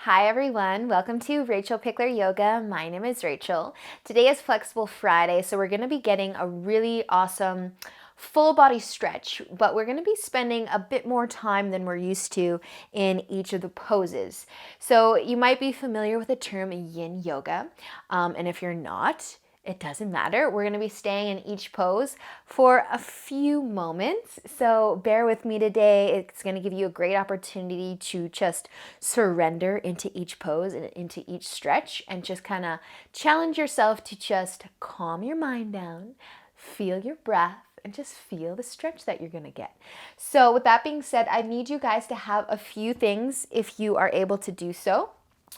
Hi everyone, welcome to Rachel Pichler Yoga. My name is Rachel. Today is Flexible Friday, so we're going to be getting a really awesome full body stretch, but we're going to be spending a bit more time than we're used to in each of the poses. So you might be familiar with the term yin yoga, and if you're not, it doesn't matter. We're going to be staying in each pose for a few moments. So bear with me today. It's going to give you a great opportunity to just surrender into each pose and into each stretch and just kind of challenge yourself to just calm your mind down, feel your breath, and just feel the stretch that you're going to get. So with that being said, I need you guys to have a few things if you are able to do so.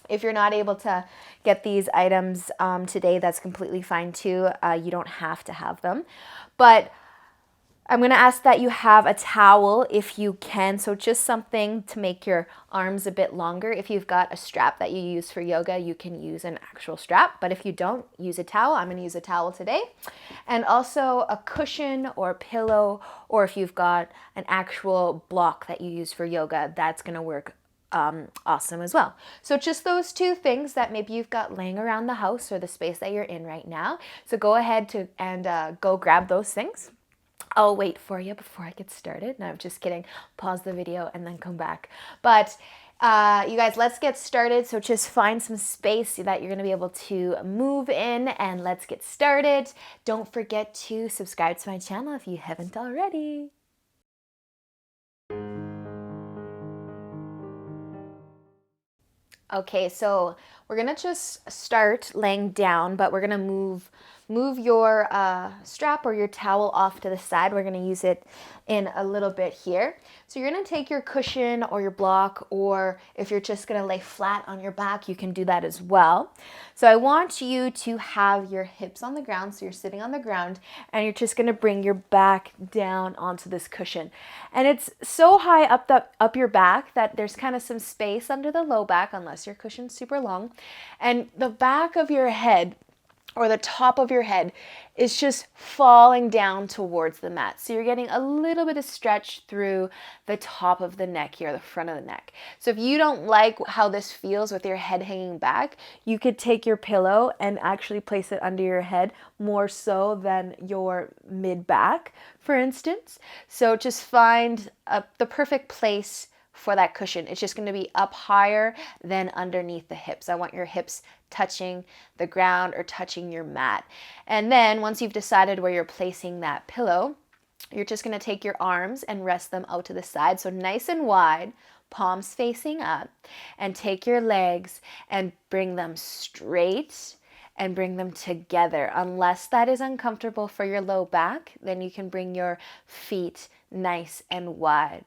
If you're not able to get these items today, that's completely fine too. You don't have to have them. But I'm going to ask that you have a towel if you can. So just something to make your arms a bit longer. If you've got a strap that you use for yoga, you can use an actual strap. But if you don't, use a towel. I'm going to use a towel today. And also a cushion or a pillow, or if you've got an actual block that you use for yoga, that's going to work awesome as well. So just those two things that maybe you've got laying around the house or the space that you're in right now. So go ahead and go grab those things. I'll wait for you before I get started. No, I'm just kidding. Pause the video and then come back. But you guys, let's get started. So just find some space that you're going to be able to move in, and let's get started. Don't forget to subscribe to my channel if you haven't already. Okay, so we're gonna just start laying down, but we're gonna move your strap or your towel off to the side. We're gonna use it in a little bit here. So you're gonna take your cushion or your block, or if you're just gonna lay flat on your back, you can do that as well. So I want you to have your hips on the ground, so you're sitting on the ground, and you're just gonna bring your back down onto this cushion. And it's so high up your back that there's kind of some space under the low back, unless your cushion's super long. And the back of your head, or the top of your head, is just falling down towards the mat. So you're getting a little bit of stretch through the top of the neck here, the front of the neck. So if you don't like how this feels with your head hanging back, you could take your pillow and actually place it under your head more so than your mid back, for instance. So just find the perfect place for that cushion. It's just going to be up higher than underneath the hips. I want your hips touching the ground or touching your mat. And then once you've decided where you're placing that pillow, you're just going to take your arms and rest them out to the side. So nice and wide, palms facing up, and take your legs and bring them straight and bring them together. Unless that is uncomfortable for your low back, then you can bring your feet nice and wide.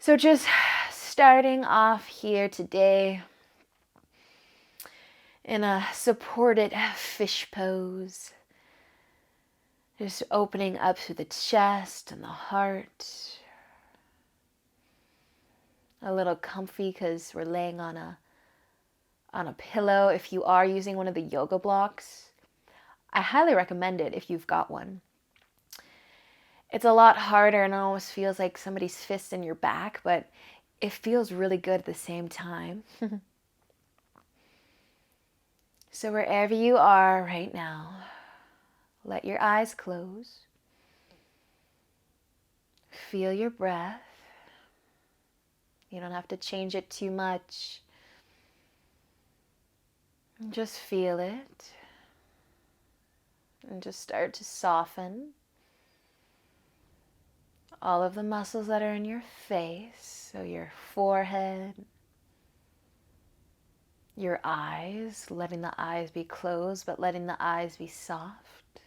So just starting off here today in a supported fish pose. Just opening up through the chest and the heart. A little comfy because we're laying on a pillow. If you are using one of the yoga blocks, I highly recommend it if you've got one. It's a lot harder and it almost feels like somebody's fist in your back, but it feels really good at the same time. So wherever you are right now, let your eyes close. Feel your breath. You don't have to change it too much. Just feel it. And just start to soften all of the muscles that are in your face, so your forehead, your eyes, letting the eyes be closed, but letting the eyes be soft.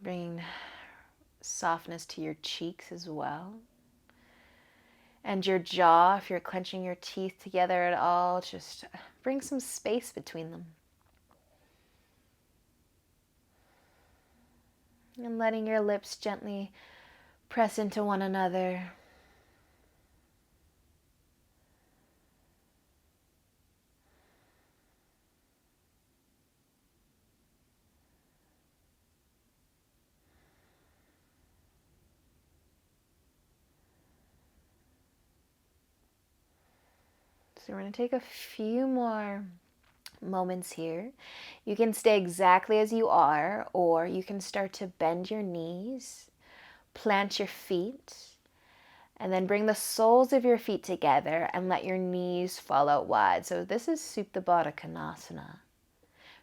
Bringing softness to your cheeks as well. And your jaw, if you're clenching your teeth together at all, just bring some space between them. And letting your lips gently press into one another. So we're going to take a few more moments here. You can stay exactly as you are, or you can start to bend your knees, plant your feet, and then bring the soles of your feet together and let your knees fall out wide. So this is Supta Baddha Konasana.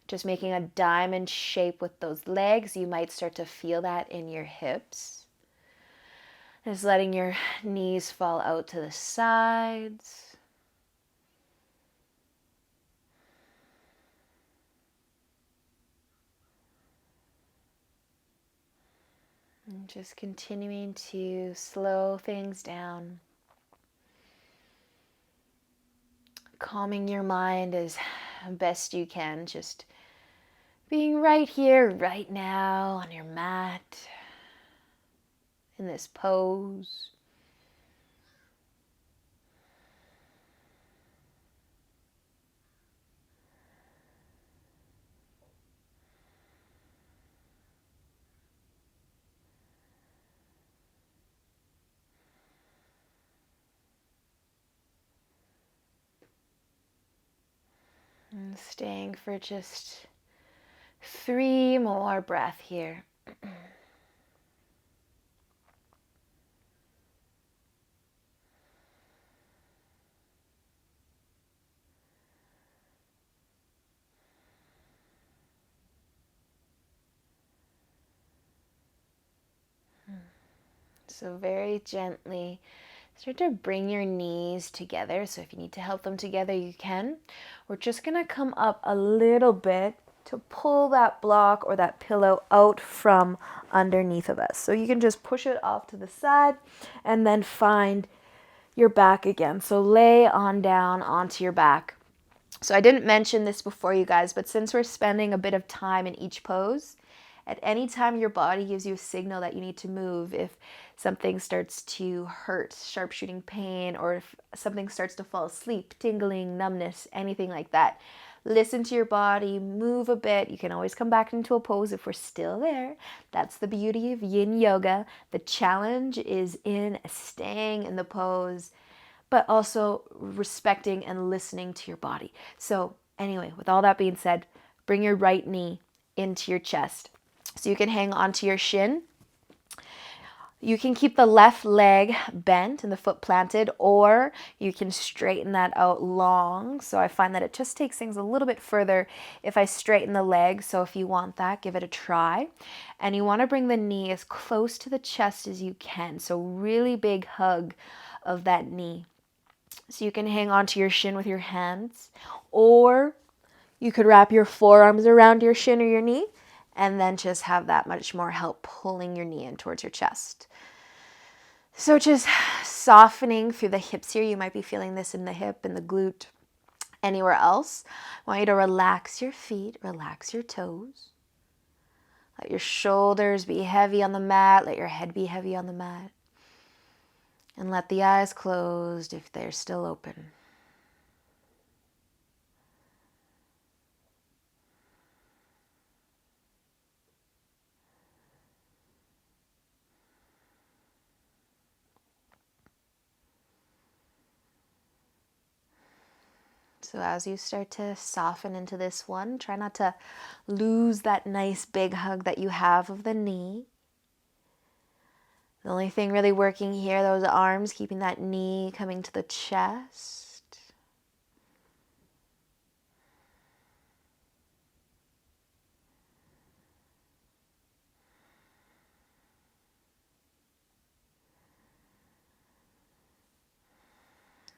Just making a diamond shape with those legs. You might start to feel that in your hips. Just letting your knees fall out to the sides. And just continuing to slow things down. Calming your mind as best you can. Just being right here, right now on your mat, in this pose. And staying for just 3 more breaths here. So very gently start to bring your knees together. So if you need to help them together, you can. We're just going to come up a little bit to pull that block or that pillow out from underneath of us. So you can just push it off to the side and then find your back again. So lay on down onto your back. So I didn't mention this before, you guys, but since we're spending a bit of time in each pose, at any time your body gives you a signal that you need to move, if something starts to hurt, sharp shooting pain, or if something starts to fall asleep, tingling, numbness, anything like that, listen to your body, move a bit. You can always come back into a pose if we're still there. That's the beauty of yin yoga. The challenge is in staying in the pose, but also respecting and listening to your body. So anyway, with all that being said, bring your right knee into your chest. So you can hang onto your shin. You can keep the left leg bent and the foot planted, or you can straighten that out long. So I find that it just takes things a little bit further if I straighten the leg. So if you want that, give it a try. And you want to bring the knee as close to the chest as you can. So really big hug of that knee. So you can hang onto your shin with your hands, or you could wrap your forearms around your shin or your knee and then just have that much more help pulling your knee in towards your chest. So just softening through the hips here. You might be feeling this in the hip, in the glute, anywhere else. I want you to relax your feet, relax your toes. Let your shoulders be heavy on the mat. Let your head be heavy on the mat. And let the eyes closed if they're still open. So as you start to soften into this one, try not to lose that nice big hug that you have of the knee. The only thing really working here, those arms, keeping that knee coming to the chest.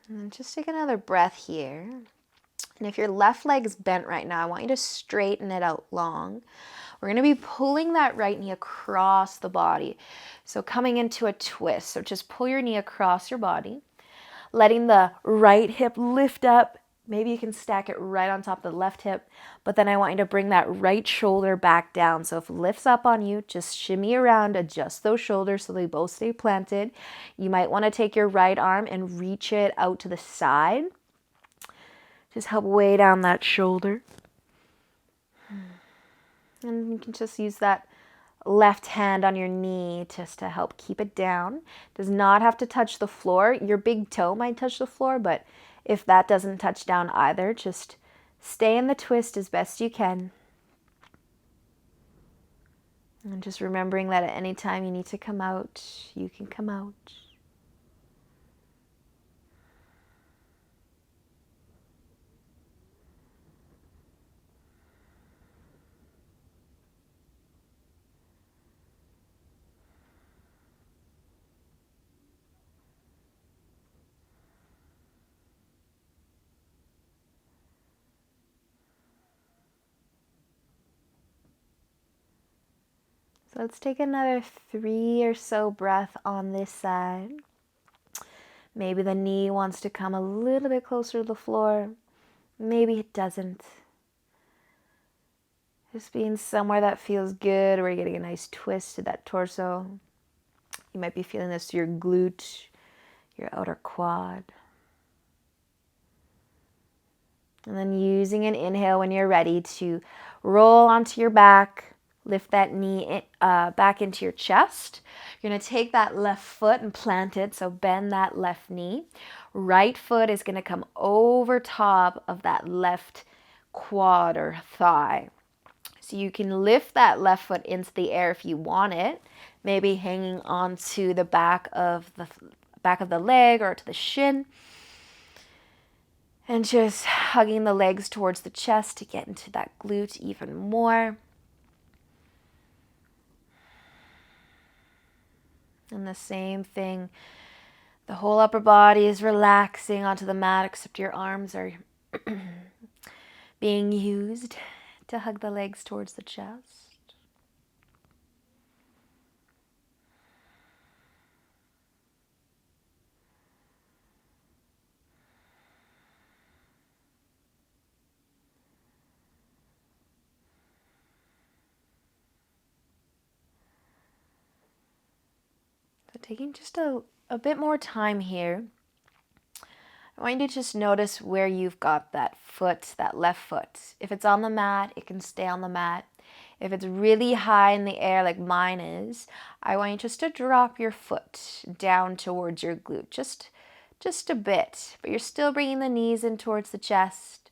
And then just take another breath here. And if your left leg's bent right now, I want you to straighten it out long. We're going to be pulling that right knee across the body. So coming into a twist. So just pull your knee across your body, letting the right hip lift up. Maybe you can stack it right on top of the left hip, but then I want you to bring that right shoulder back down. So if it lifts up on you, just shimmy around, adjust those shoulders so they both stay planted. You might want to take your right arm and reach it out to the side. Just help weigh down that shoulder. And you can just use that left hand on your knee just to help keep it down. Does not have to touch the floor. Your big toe might touch the floor, but If that doesn't touch down either, just stay in the twist as best you can. And just remembering that at any time you need to come out, you can come out. So let's take another 3 or so breath on this side. Maybe the knee wants to come a little bit closer to the floor. Maybe it doesn't. Just being somewhere that feels good, where you're getting a nice twist to that torso. You might be feeling this to your glute, your outer quad. And then using an inhale when you're ready to roll onto your back. Lift that knee back into your chest. You're going to take that left foot and plant it, so bend that left knee. Right foot is going to come over top of that left quad or thigh. So you can lift that left foot into the air if you want it, maybe hanging onto the back of the leg or to the shin. And just hugging the legs towards the chest to get into that glute even more. And the same thing, the whole upper body is relaxing onto the mat, except your arms are being used to hug the legs towards the chest. So taking just a bit more time here, I want you to just notice where you've got that foot, that left foot. If it's on the mat, it can stay on the mat. If it's really high in the air like mine is, I want you just to drop your foot down towards your glute, just a bit, but you're still bringing the knees in towards the chest.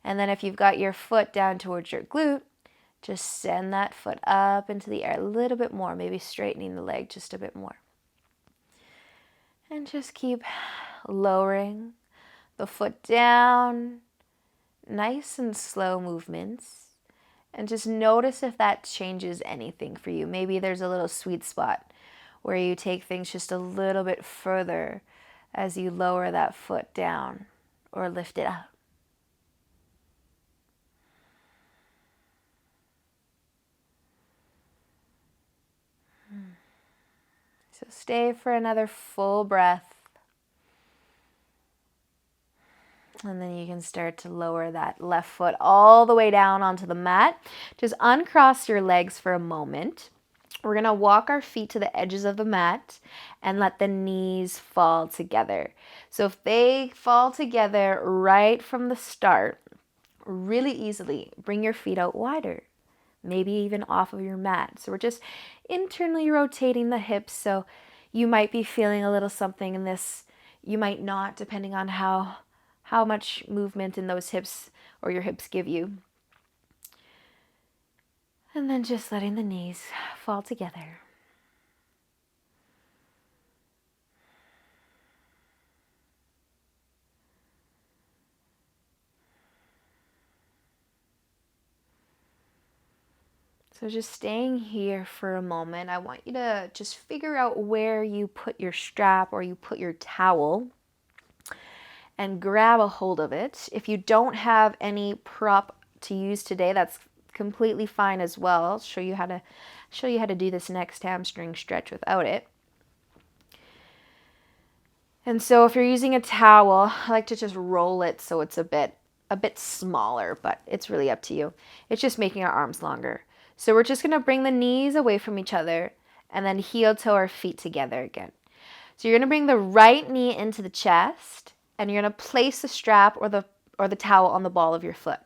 And then if you've got your foot down towards your glute, just send that foot up into the air a little bit more, maybe straightening the leg just a bit more. And just keep lowering the foot down, nice and slow movements. And just notice if that changes anything for you. Maybe there's a little sweet spot where you take things just a little bit further as you lower that foot down or lift it up. So stay for another full breath. And then you can start to lower that left foot all the way down onto the mat. Just uncross your legs for a moment. We're going to walk our feet to the edges of the mat and let the knees fall together. So if they fall together right from the start, really easily, bring your feet out wider, maybe even off of your mat. So we're just internally rotating the hips. So you might be feeling a little something in this. You might not, depending on how much movement in those hips or your hips give you. And then just letting the knees fall together. So just staying here for a moment, I want you to just figure out where you put your strap or you put your towel and grab a hold of it. If you don't have any prop to use today, that's completely fine as well. I'll show you how to do this next hamstring stretch without it. And so if you're using a towel, I like to just roll it so it's a bit smaller, but it's really up to you. It's just making our arms longer. So we're just going to bring the knees away from each other and then heel toe our feet together again. So you're going to bring the right knee into the chest and you're going to place the strap or the towel on the ball of your foot.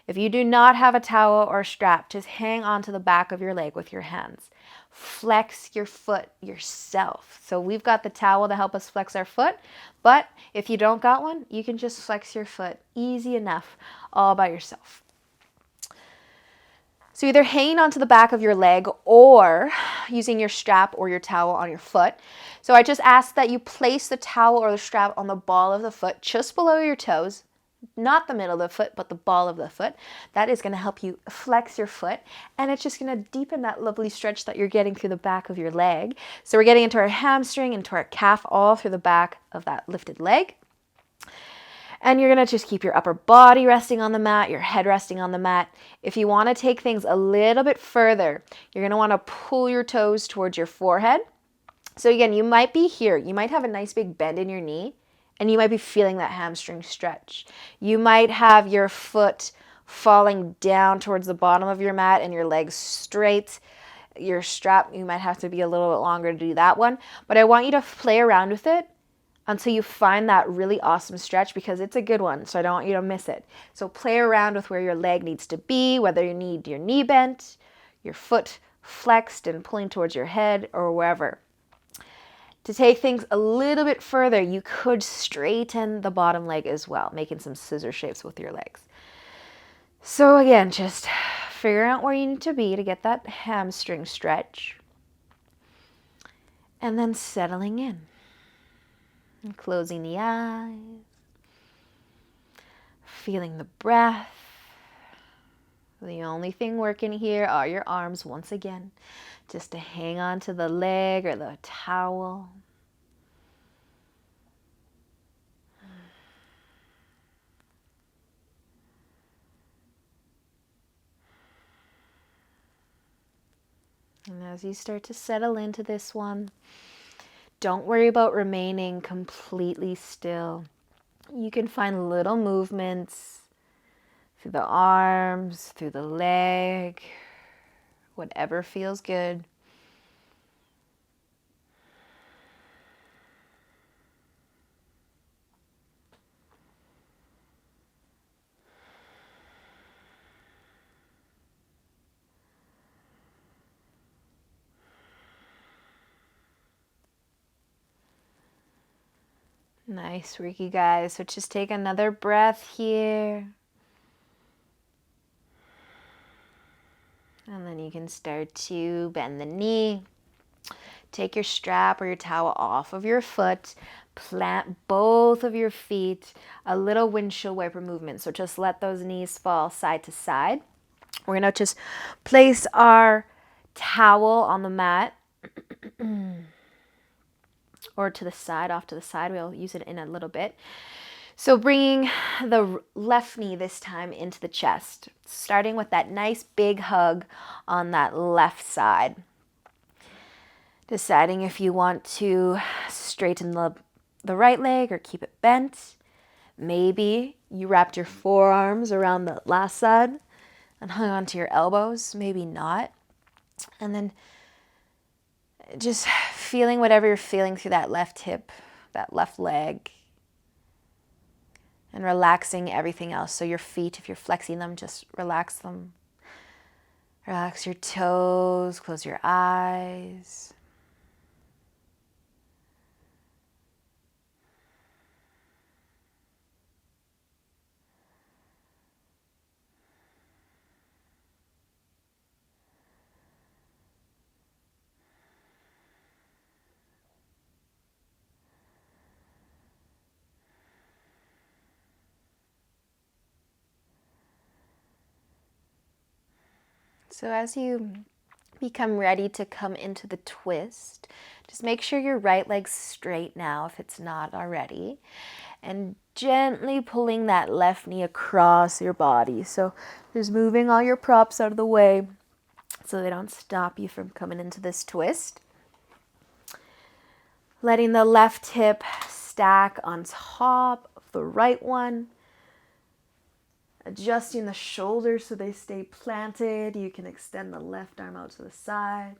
If you do not have a towel or a strap, just hang onto the back of your leg with your hands. flex your foot yourself. So we've got the towel to help us flex our foot, but if you don't got one, you can just flex your foot easy enough all by yourself. So either hanging onto the back of your leg or using your strap or your towel on your foot. So I just ask that you place the towel or the strap on the ball of the foot just below your toes, not the middle of the foot, but the ball of the foot. That is going to help you flex your foot, and it's just going to deepen that lovely stretch that you're getting through the back of your leg. So we're getting into our hamstring, into our calf, all through the back of that lifted leg. And you're going to just keep your upper body resting on the mat, your head resting on the mat. If you want to take things a little bit further, you're going to want to pull your toes towards your forehead. So again, you might be here. You might have a nice big bend in your knee, and you might be feeling that hamstring stretch. You might have your foot falling down towards the bottom of your mat and your legs straight. Your strap, you might have to be a little bit longer to do that one. But I want you to play around with it until you find that really awesome stretch, because it's a good one, so I don't want you to miss it. So play around with where your leg needs to be, whether you need your knee bent, your foot flexed and pulling towards your head, or wherever. To take things a little bit further, you could straighten the bottom leg as well, making some scissor shapes with your legs. So again, just figure out where you need to be to get that hamstring stretch, and then settling in. And closing the eyes, feeling the breath. The only thing working here are your arms once again, just to hang on to the leg or the towel. And as you start to settle into this one, don't worry about remaining completely still. You can find little movements through the arms, through the leg, whatever feels good. Nice work, you guys. So just take another breath here. And then you can start to bend the knee. Take your strap or your towel off of your foot. Plant both of your feet. A little windshield wiper movement. So just let those knees fall side to side. We're going to just place our towel on the mat. Or to the side, off to the side. We'll use it in a little bit. So bringing the left knee this time into the chest, starting with that nice big hug on that left side. Deciding if you want to straighten the right leg or keep it bent. Maybe you wrapped your forearms around the last side and hung onto your elbows, maybe not. And then just feeling whatever you're feeling through that left hip, that left leg, and relaxing everything else. So your feet, if you're flexing them, just relax them. Relax your toes, close your eyes. So as you become ready to come into the twist, just make sure your right leg's straight now if it's not already, and gently pulling that left knee across your body. So just moving all your props out of the way so they don't stop you from coming into this twist. Letting the left hip stack on top of the right one. Adjusting the shoulders so they stay planted. You can extend the left arm out to the side.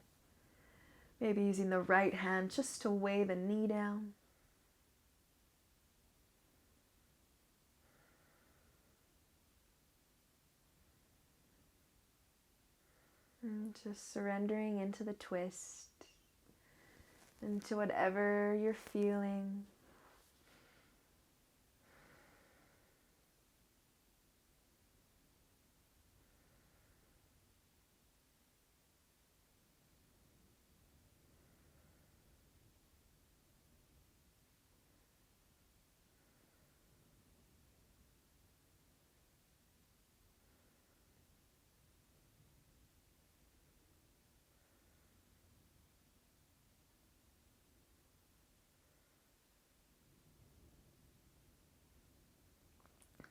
Maybe using the right hand just to weigh the knee down. And just surrendering into the twist, into whatever you're feeling.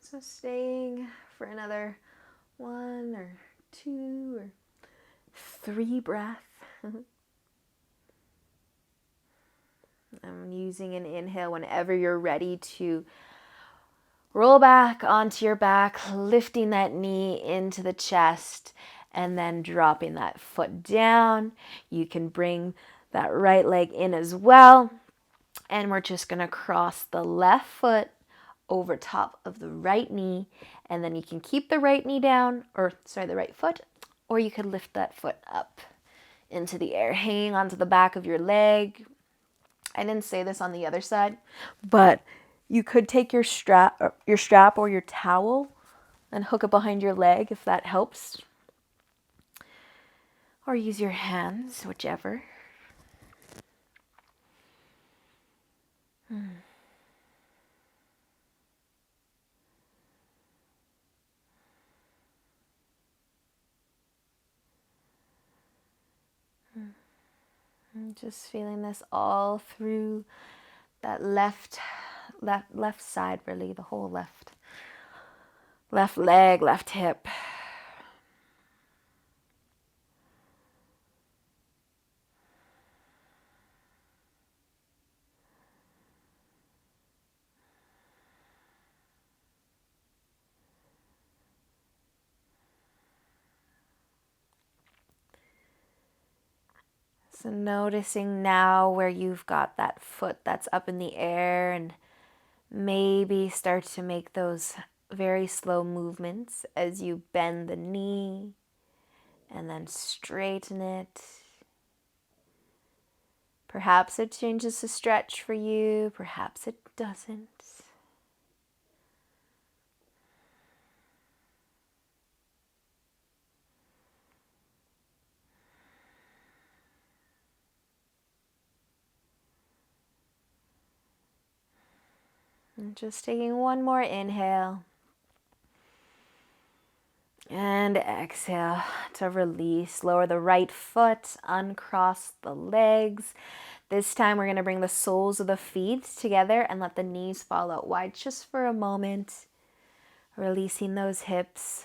So staying for another 1 or 2 or 3 breaths. I'm using an inhale whenever you're ready to roll back onto your back, lifting that knee into the chest, and then dropping that foot down. You can bring that right leg in as well. And we're just going to cross the left foot over top of the right knee. And then you can keep the right knee down, the right foot, or you could lift that foot up into the air, hanging onto the back of your leg. I didn't say this on the other side, but you could take your strap or your towel and hook it behind your leg if that helps. Or use your hands, whichever. Just feeling this all through that left side, really, the whole left leg, left hip. So noticing now where you've got that foot that's up in the air, and maybe start to make those very slow movements as you bend the knee and then straighten it. Perhaps it changes the stretch for you, perhaps it doesn't. And just taking one more inhale. And exhale to release. Lower the right foot, uncross the legs. This time we're going to bring the soles of the feet together and let the knees fall out wide just for a moment. Releasing those hips.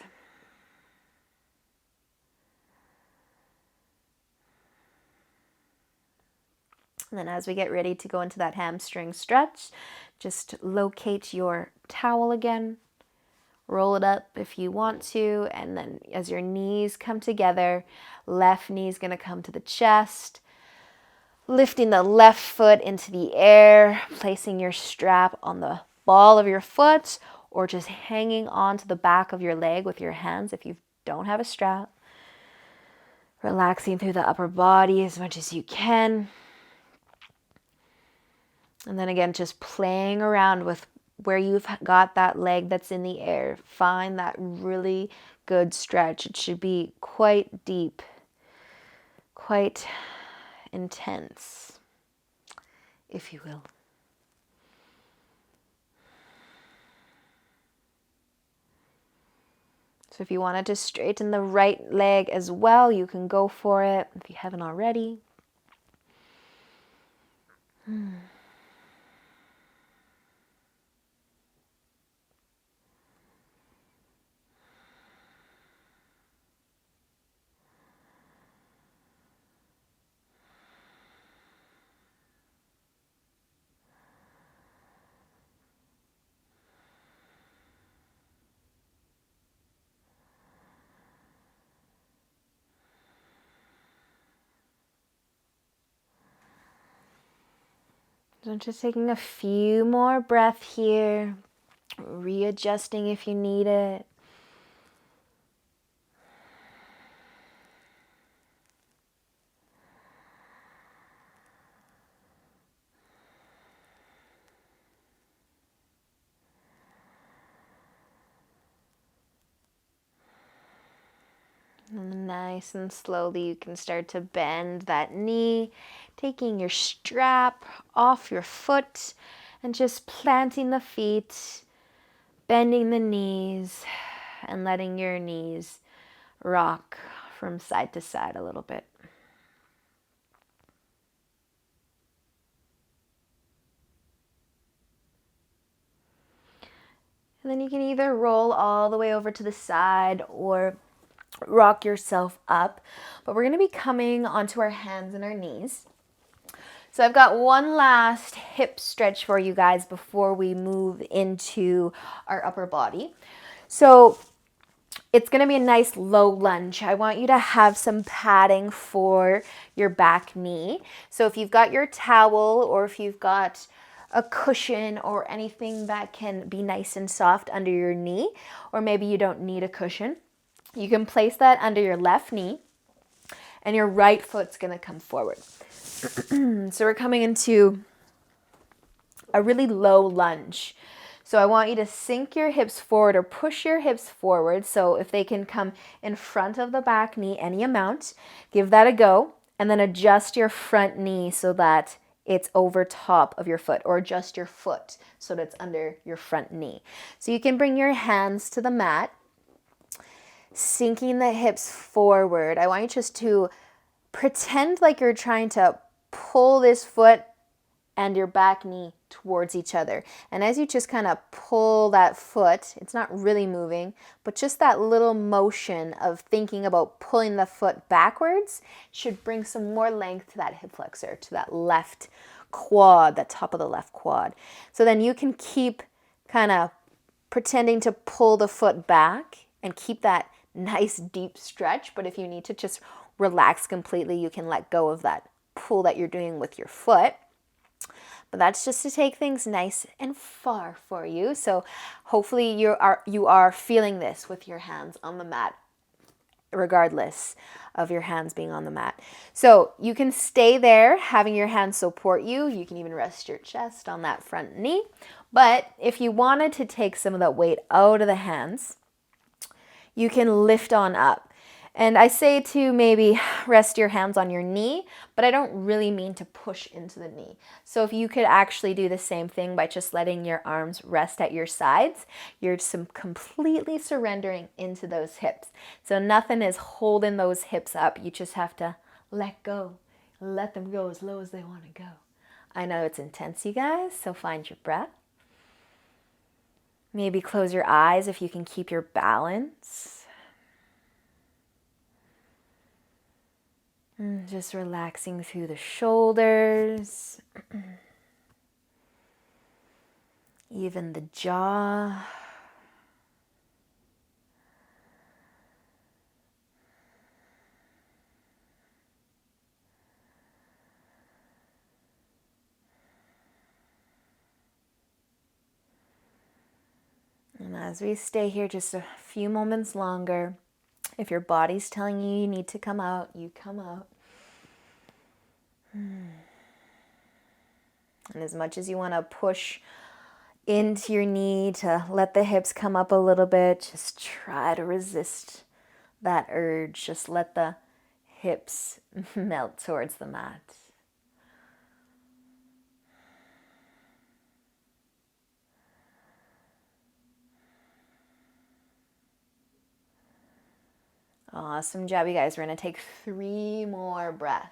And then as we get ready to go into that hamstring stretch, just locate your towel again. Roll it up if you want to, and then as your knees come together, left knee is going to come to the chest, lifting the left foot into the air, placing your strap on the ball of your foot, or just hanging onto the back of your leg with your hands if you don't have a strap. Relaxing through the upper body as much as you can. And then again, just playing around with where you've got that leg that's in the air. Find that really good stretch. It should be quite deep, quite intense, if you will. So if you wanted to straighten the right leg as well, you can go for it if you haven't already. So just taking a few more breaths here, readjusting if you need it. And nice and slowly you can start to bend that knee, taking your strap off your foot and just planting the feet, bending the knees, and letting your knees rock from side to side a little bit. And then you can either roll all the way over to the side or rock yourself up. But we're going to be coming onto our hands and our knees. So I've got one last hip stretch for you guys before we move into our upper body. So it's going to be a nice low lunge. I want you to have some padding for your back knee. So if you've got your towel or if you've got a cushion or anything that can be nice and soft under your knee, or maybe you don't need a cushion, you can place that under your left knee and your right foot's going to come forward. So we're coming into a really low lunge. So I want you to sink your hips forward or push your hips forward. So if they can come in front of the back knee, any amount, give that a go. And then adjust your front knee so that it's over top of your foot, or adjust your foot so that it's under your front knee. So you can bring your hands to the mat, sinking the hips forward. I want you just to pretend like you're trying to pull this foot and your back knee towards each other. And as you just kind of pull that foot, it's not really moving, but just that little motion of thinking about pulling the foot backwards should bring some more length to that hip flexor, to that left quad, the top of the left quad. So then you can keep kind of pretending to pull the foot back and keep that nice deep stretch. But if you need to just relax completely, you can let go of that pull that you're doing with your foot. But that's just to take things nice and far for you. So hopefully you are feeling this with your hands on the mat, regardless of your hands being on the mat. So you can stay there, having your hands support you. You can even rest your chest on that front knee. But if you wanted to take some of that weight out of the hands, you can lift on up. And I say to maybe rest your hands on your knee, but I don't really mean to push into the knee. So if you could actually do the same thing by just letting your arms rest at your sides, you're completely surrendering into those hips. So nothing is holding those hips up. You just have to let go. Let them go as low as they want to go. I know it's intense, you guys, so find your breath. Maybe close your eyes if you can keep your balance. Just relaxing through the shoulders, even the jaw. And as we stay here just a few moments longer, if your body's telling you you need to come out, you come out. And as much as you want to push into your knee to let the hips come up a little bit, just try to resist that urge. Just let the hips melt towards the mat. Awesome job, you guys. We're going to take 3 more breaths.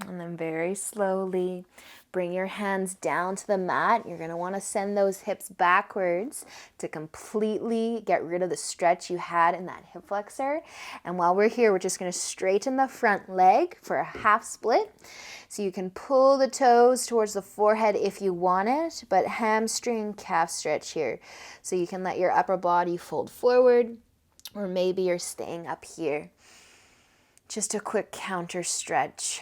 And then very slowly bring your hands down to the mat. You're going to want to send those hips backwards to completely get rid of the stretch you had in that hip flexor. And while we're here, we're just going to straighten the front leg for a half split. So you can pull the toes towards the forehead if you want it, but hamstring calf stretch here. So you can let your upper body fold forward, or maybe you're staying up here. Just a quick counter stretch.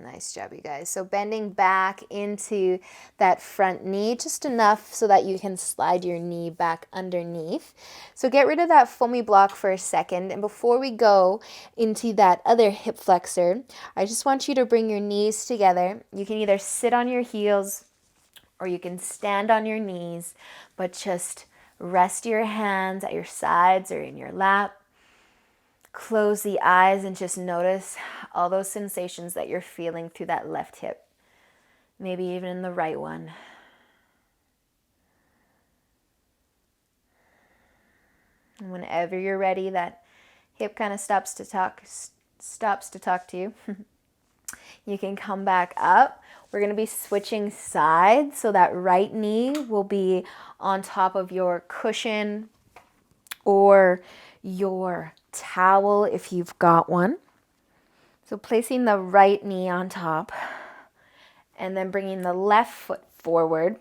Nice job, you guys. So bending back into that front knee, just enough so that you can slide your knee back underneath. So get rid of that foamy block for a second. And before we go into that other hip flexor, I just want you to bring your knees together. You can either sit on your heels or you can stand on your knees, but just rest your hands at your sides or in your lap. Close the eyes and just notice all those sensations that you're feeling through that left hip. Maybe even in the right one. And whenever you're ready, that hip kind of stops to talk to you. You can come back up. We're going to be switching sides, so that right knee will be on top of your cushion or your towel if you've got one. So placing the right knee on top and then bringing the left foot forward.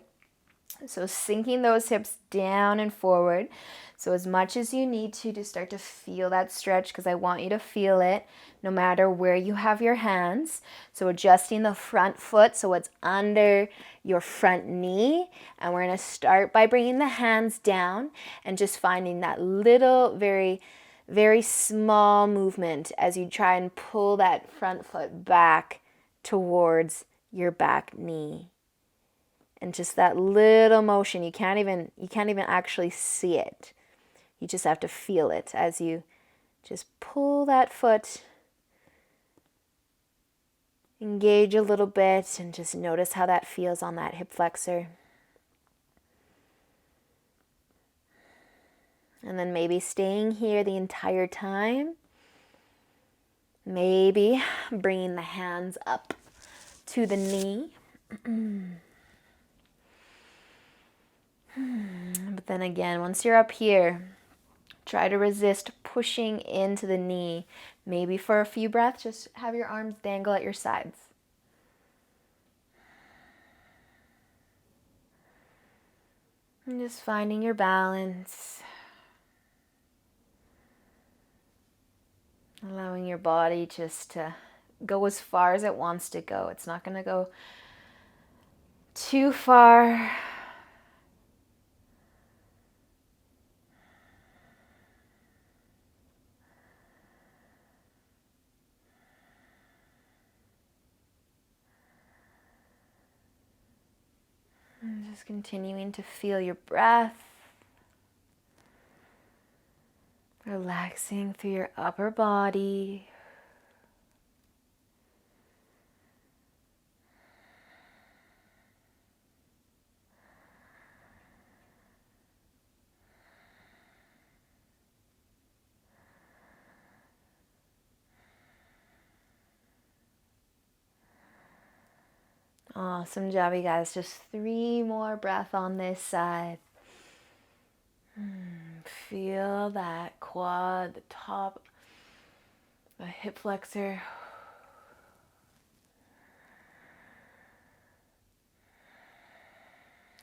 So sinking those hips down and forward. So as much as you need to start to feel that stretch, because I want you to feel it no matter where you have your hands. So adjusting the front foot so it's under your front knee. And we're going to start by bringing the hands down and just finding that little, very, very small movement as you try and pull that front foot back towards your back knee. And just that little motion, you can't even actually see it. You just have to feel it as you just pull that foot, engage a little bit, and just notice how that feels on that hip flexor. And then maybe staying here the entire time. Maybe bringing the hands up to the knee. But then again, once you're up here, try to resist pushing into the knee. Maybe for a few breaths, just have your arms dangle at your sides. And just finding your balance. Allowing your body just to go as far as it wants to go. It's not going to go too far. And just continuing to feel your breath. Relaxing through your upper body. Awesome job, you guys. Just 3 more breaths on this side. Feel that quad, the top, the hip flexor.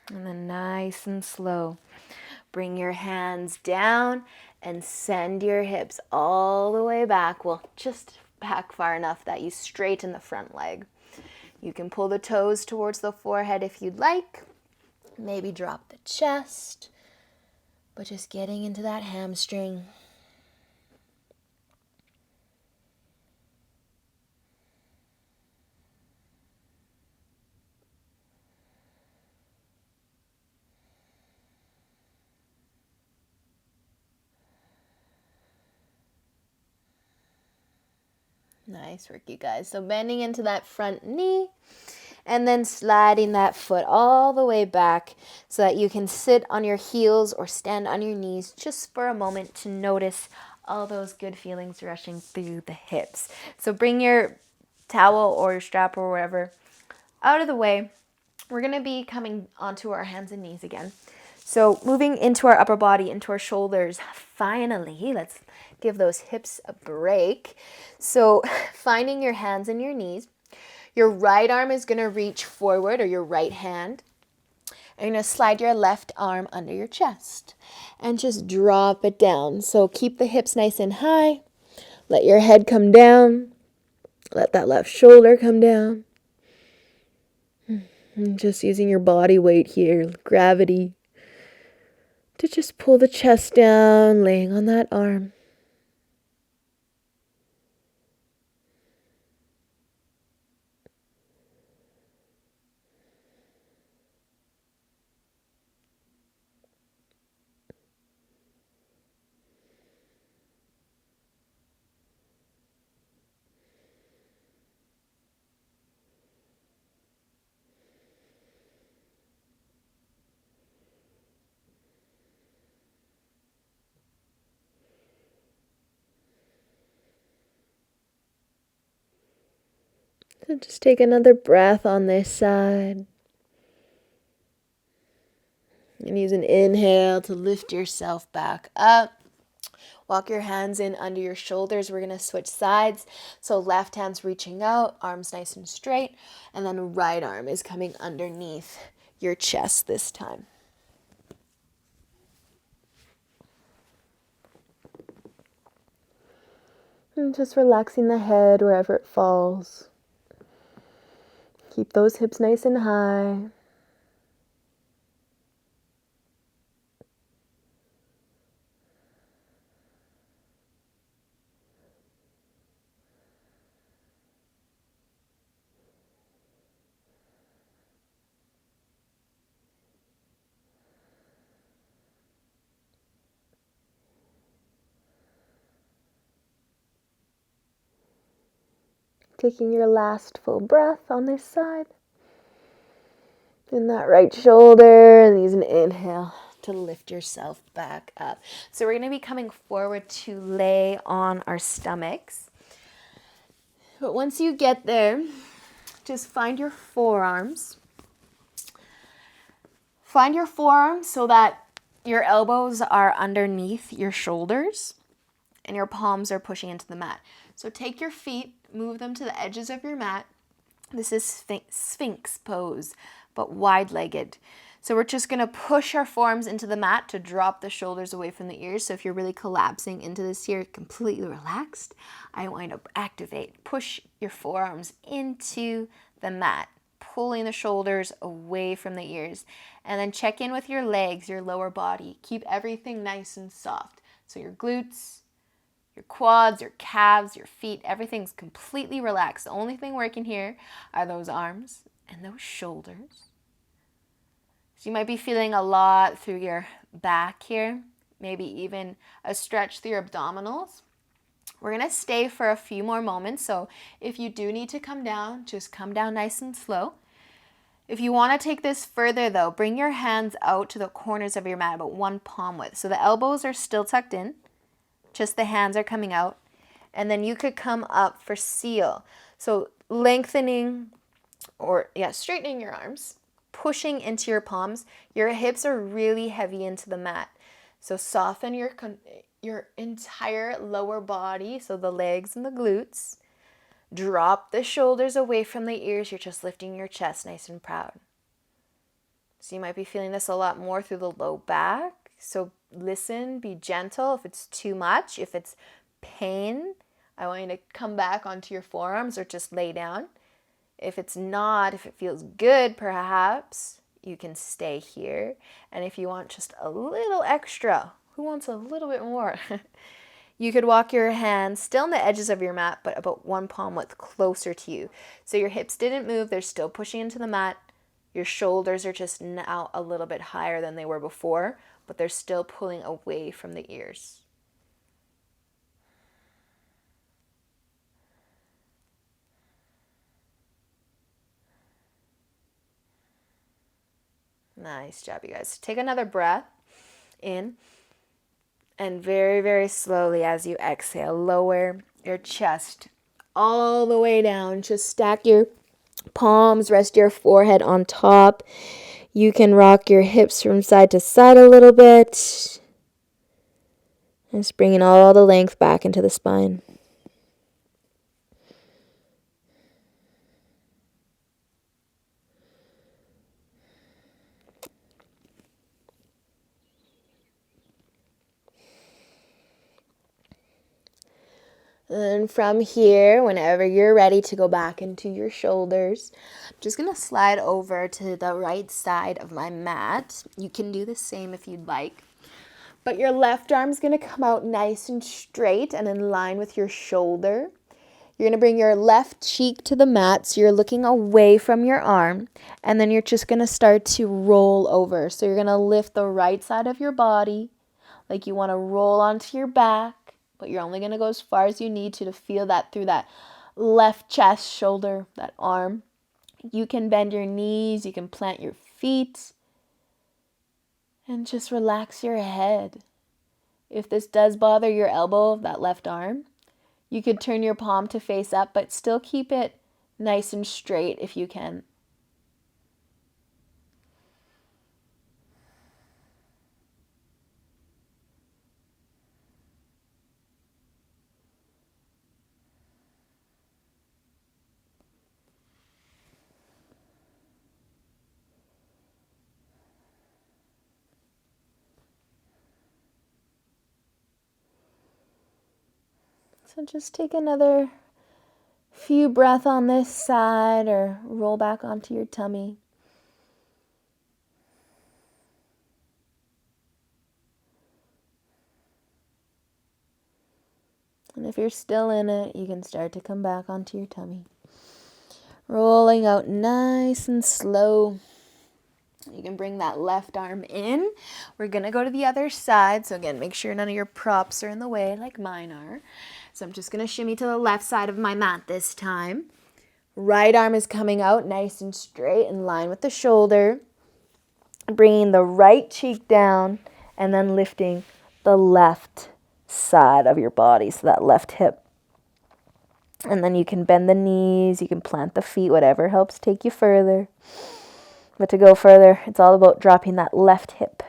And then nice and slow, bring your hands down and send your hips all the way back. Well, just back far enough that you straighten the front leg. You can pull the toes towards the forehead if you'd like. Maybe drop the chest, but just getting into that hamstring. Nice work, you guys. So bending into that front knee and then sliding that foot all the way back so that you can sit on your heels or stand on your knees just for a moment to notice all those good feelings rushing through the hips. So bring your towel or your strap or whatever out of the way. We're going to be coming onto our hands and knees again. So moving into our upper body, into our shoulders. Finally, let's give those hips a break. So finding your hands and your knees. Your right arm is going to reach forward, or your right hand. And you're going to slide your left arm under your chest and just drop it down. So keep the hips nice and high. Let your head come down. Let that left shoulder come down. And just using your body weight here, gravity, to just pull the chest down, laying on that arm. So just take another breath on this side. And use an inhale to lift yourself back up. Walk your hands in under your shoulders. We're going to switch sides. So left hand's reaching out, arms nice and straight. And then right arm is coming underneath your chest this time. And just relaxing the head wherever it falls. Keep those hips nice and high. Taking your last full breath on this side. In that right shoulder, and use an inhale to lift yourself back up. So we're going to be coming forward to lay on our stomachs. But once you get there, just find your forearms. Find your forearms so that your elbows are underneath your shoulders and your palms are pushing into the mat. So take your feet, move them to the edges of your mat. This is Sphinx pose, but wide-legged. So we're just going to push our forearms into the mat to drop the shoulders away from the ears. So if you're really collapsing into this here, completely relaxed, I want you to activate. Push your forearms into the mat, pulling the shoulders away from the ears. And then check in with your legs, your lower body. Keep everything nice and soft. So your glutes, your quads, your calves, your feet, everything's completely relaxed. The only thing working here are those arms and those shoulders. So you might be feeling a lot through your back here, maybe even a stretch through your abdominals. We're going to stay for a few more moments. So if you do need to come down, just come down nice and slow. If you want to take this further though, bring your hands out to the corners of your mat, about one palm width. So the elbows are still tucked in. Just the hands are coming out. And then you could come up for seal. So lengthening straightening your arms, pushing into your palms. Your hips are really heavy into the mat. So soften your entire lower body, so the legs and the glutes. Drop the shoulders away from the ears. You're just lifting your chest nice and proud. So you might be feeling this a lot more through the low back. So listen, be gentle if it's too much. If it's pain, I want you to come back onto your forearms or just lay down. If it's not, if it feels good, perhaps you can stay here. And if you want just a little extra, who wants a little bit more? You could walk your hands still on the edges of your mat, but about one palm width closer to you. So your hips didn't move, they're still pushing into the mat. Your shoulders are just now a little bit higher than they were before, but they're still pulling away from the ears. Nice job, you guys. Take another breath in. And very, very slowly as you exhale, lower your chest all the way down. Just stack your palms, rest your forehead on top. You can rock your hips from side to side a little bit. Just bringing all the length back into the spine. And from here, whenever you're ready to go back into your shoulders, I'm just going to slide over to the right side of my mat. You can do the same if you'd like. But your left arm's going to come out nice and straight and in line with your shoulder. You're going to bring your left cheek to the mat, so you're looking away from your arm. And then you're just going to start to roll over. So you're going to lift the right side of your body, like you want to roll onto your back. But you're only going to go as far as you need to feel that through that left chest, shoulder, that arm. You can bend your knees, you can plant your feet, and just relax your head. If this does bother your elbow, that left arm, you could turn your palm to face up, but still keep it nice and straight if you can. So just take another few breaths on this side or roll back onto your tummy. And if you're still in it, you can start to come back onto your tummy. Rolling out nice and slow. You can bring that left arm in. We're going to go to the other side. So again, make sure none of your props are in the way like mine are. So I'm just going to shimmy to the left side of my mat this time. Right arm is coming out nice and straight in line with the shoulder. Bringing the right cheek down and then lifting the left side of your body, so that left hip. And then you can bend the knees, you can plant the feet, whatever helps take you further. But to go further, it's all about dropping that left hip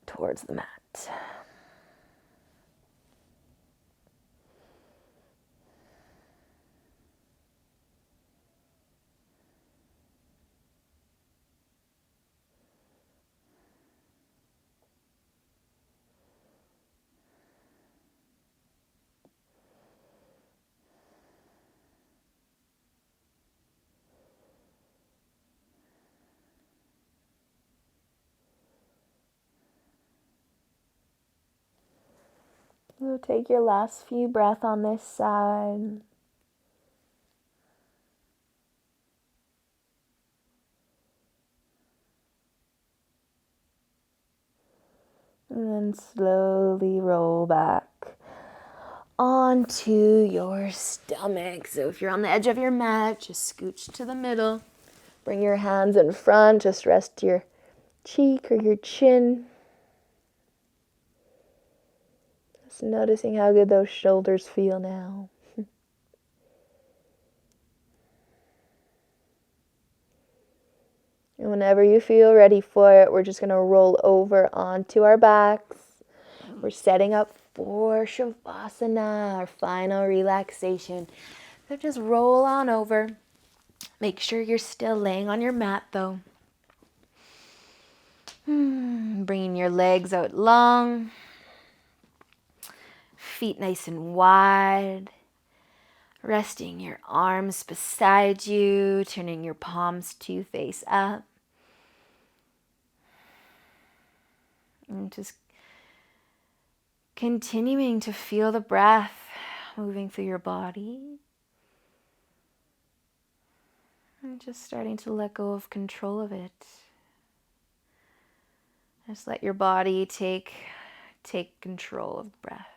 towards the mat. So take your last few breaths on this side. And then slowly roll back onto your stomach. So if you're on the edge of your mat, just scooch to the middle. Bring your hands in front, just rest your cheek or your chin. Just noticing how good those shoulders feel now. And whenever you feel ready for it, we're just going to roll over onto our backs. We're setting up for Shavasana, our final relaxation. So just roll on over. Make sure you're still laying on your mat though. Bringing your legs out long. Feet nice and wide. Resting your arms beside you, turning your palms to face up. And just continuing to feel the breath moving through your body. And just starting to let go of control of it. Just let your body take control of the breath.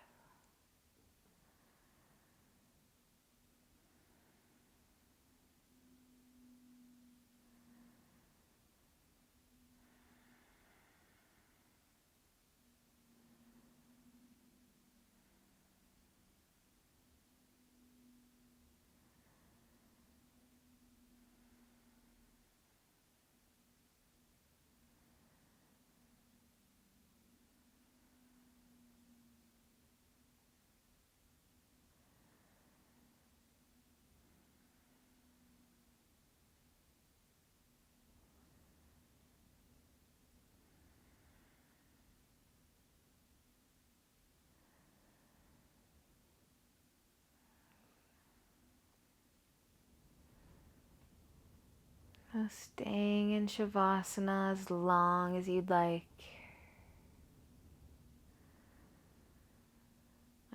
So staying in Shavasana as long as you'd like.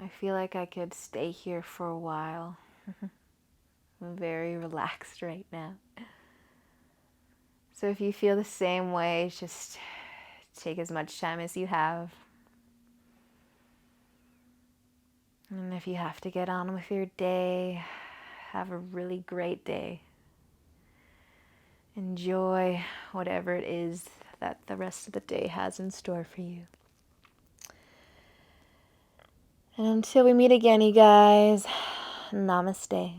I feel like I could stay here for a while. I'm very relaxed right now. So if you feel the same way, just take as much time as you have. And if you have to get on with your day, have a really great day. Enjoy whatever it is that the rest of the day has in store for you. And until we meet again, you guys, namaste.